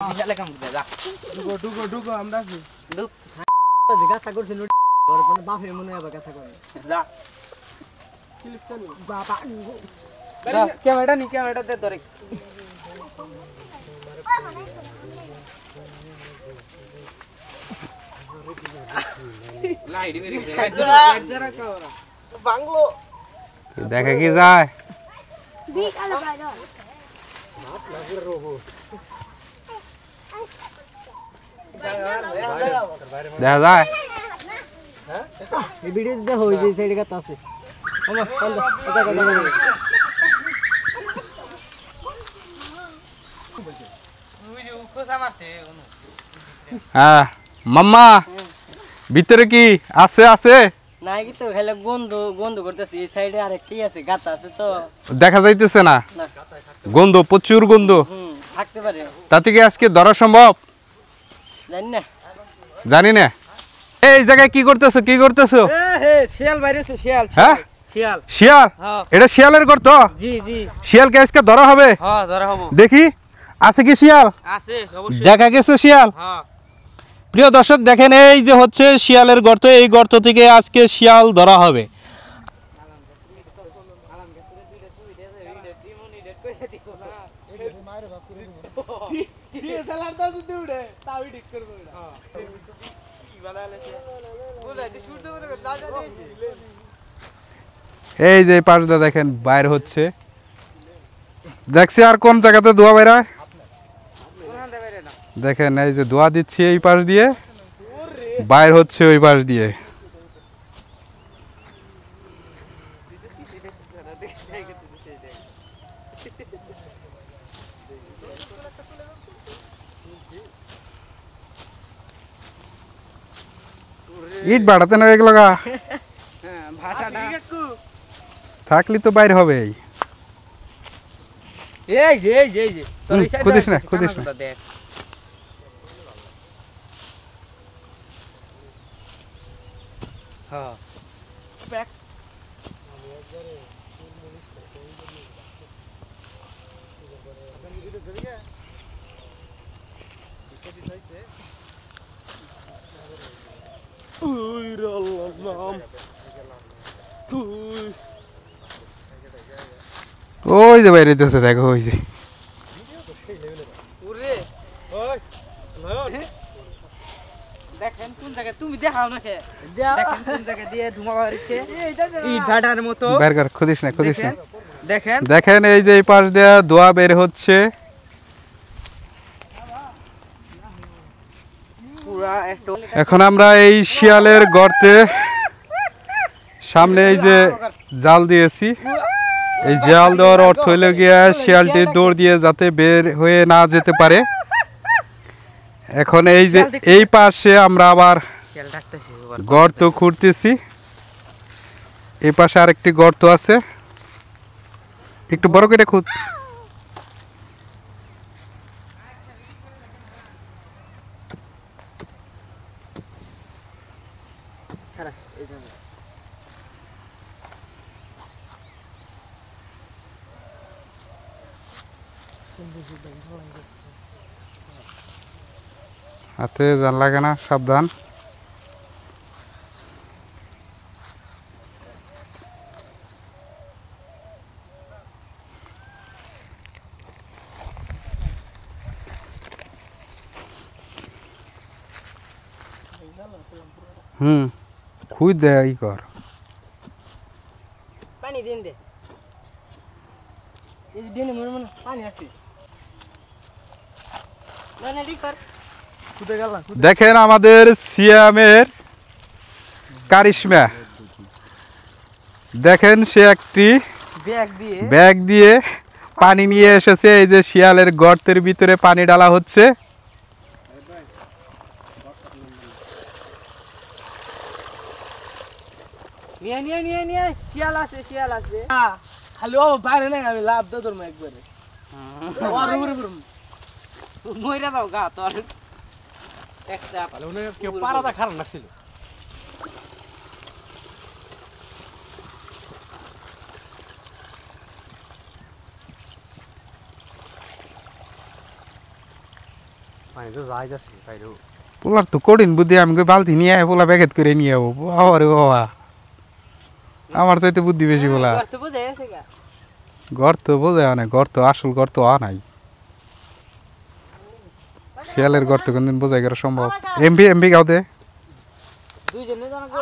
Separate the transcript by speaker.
Speaker 1: বিশালে কাম করে যা
Speaker 2: ঢুকো আমরা আছি
Speaker 1: ঢুক
Speaker 3: গাছা করছিল ওর কোন বাপের মনে হবে গাছা করে
Speaker 1: যা
Speaker 2: ক্লিক করো
Speaker 3: বাবা
Speaker 1: ক্যামেরাটা দে ধরে লাইট মেরে
Speaker 2: জরা কাওরা বাংলো
Speaker 4: দেখা কি যায়
Speaker 5: বিকালে বাইরে
Speaker 4: দেখা যায়
Speaker 3: এই ভিডিও দিতে হই যে সাইডে গাছ আছে আমা চল এটা কথা বল
Speaker 1: তুই যে খোসা মারতে অনু
Speaker 4: হ্যাঁ মাম্মা ভিতরে কি আছে আছে
Speaker 3: নাই কি তো খালি গন্ধ করতেছি এই সাইডে আরেকটি আছে গাছ আছে তো
Speaker 4: দেখা যাইতেছে না
Speaker 3: না
Speaker 4: গন্ধ প্রচুর গন্ধ
Speaker 3: থাকতে পারে
Speaker 4: তাতে কি আজকে ধরা সম্ভব
Speaker 3: জানি না
Speaker 4: জানি না এই জায়গায় কি করতেছো
Speaker 3: শিয়াল বাইরেছে শিয়াল
Speaker 4: হ্যাঁ
Speaker 3: শিয়াল
Speaker 4: শিয়াল
Speaker 3: হ্যাঁ।
Speaker 4: এটা শিয়ালের গর্ত
Speaker 3: জি জি
Speaker 4: শিয়ালকে আজকে ধরা হবে
Speaker 3: হ্যাঁ ধরা হবো
Speaker 4: দেখি আছে কি শিয়াল
Speaker 3: আছে অবশ্যই
Speaker 4: দেখা গেছে শিয়াল
Speaker 3: হ্যাঁ
Speaker 4: প্রিয় দর্শক দেখেন এই যে হচ্ছে শিয়ালের গর্ত এই গর্ত থেকে আজকে শিয়াল ধরা হবে
Speaker 2: সালাম দাও দিতে উড়ে তাও ঠিক করব এটা
Speaker 4: এই যে পাশটা দেখেন বাইর হচ্ছে দেখছি আর কোন জায়গাতে ধোয়া বেরায় দেখেন এই যে ধোয়া দিচ্ছি এই পাশ দিয়ে বাইর হচ্ছে ওই পাশ দিয়ে ইট বাড়াতে না এগুলো গা
Speaker 2: ভাষাটা
Speaker 4: থাকলে তো বাইর হবে
Speaker 1: এই যে তোর এই সাইডে
Speaker 4: খুদিস না খুদিস না
Speaker 1: দেখ হ্যাঁ
Speaker 4: ওই যে বাইরে দিতেছে দেখো ওই যে
Speaker 1: ওরে ওই দেখেন কোন জায়গা তুমি দেখাও না কে দেখেন কোন জায়গা দিয়ে ধুমা বাড়ছে ইট ভাটার মতো
Speaker 4: বের কর খুদিস না
Speaker 1: দেখেন
Speaker 4: দেখেন এই যে এই পাশ দিয়ে ধোয়া বের হচ্ছে
Speaker 1: পুরা একটু
Speaker 4: এখন আমরা এই শিয়ালের গর্তে সামনে এই যে জাল দিয়েছি এই জাল দেওয়ার অর্থ হইল গিয়া শিয়ালটি দৌড় দিয়ে যাতে বের হয়ে না যেতে পারে এখন এই যে এই পাশে আমরা আবার
Speaker 1: শিয়াল ডাকতেছে
Speaker 4: গর্ত খুঁড়তেছি এই পাশে আরেকটি গর্ত আছে একটু বড় করে খুঁত হাতে জান লাগে না সাবধান খুঁজ দে ই কর
Speaker 3: পানি দিন দে এই দিনে মনে পানি আছে না না ঠিক কর
Speaker 2: কুদে গেল
Speaker 4: দেখেন আমাদের সিয়ামের কারিশমা দেখেন সে একটি ব্যাগ দিয়ে পানি নিয়ে এসেছে এই যে শিয়ালের গর্তের ভিতরে পানি ডালা হচ্ছে
Speaker 3: নিয়ে শিয়াল আছে
Speaker 2: খালি ও বাইরে না আমি লাভ দে তোর একবারে ওর উপরে
Speaker 1: মইরা দাও গা তোর একটা
Speaker 2: ভালো না কেউ পারাটা খারাপ লাগছিল
Speaker 4: পোলার তো কঠিন বুদ্ধি, আমি কই বালতি নিয়ে আয়, পোলা প্যাকেট করে নিয়ে যাবো। আরে বাবা, আমার চাইতে বুদ্ধি বেশি পোলা।
Speaker 1: গর্ত বুঝে গেছে গা।
Speaker 4: গর্ত বোঝে না, গর্ত আসল গর্ত নাই। শিয়ালের গর্ত কোনদিন বোঝাই করা সম্ভব? এমবি গাও দে।
Speaker 1: দুইজনে জানা গো।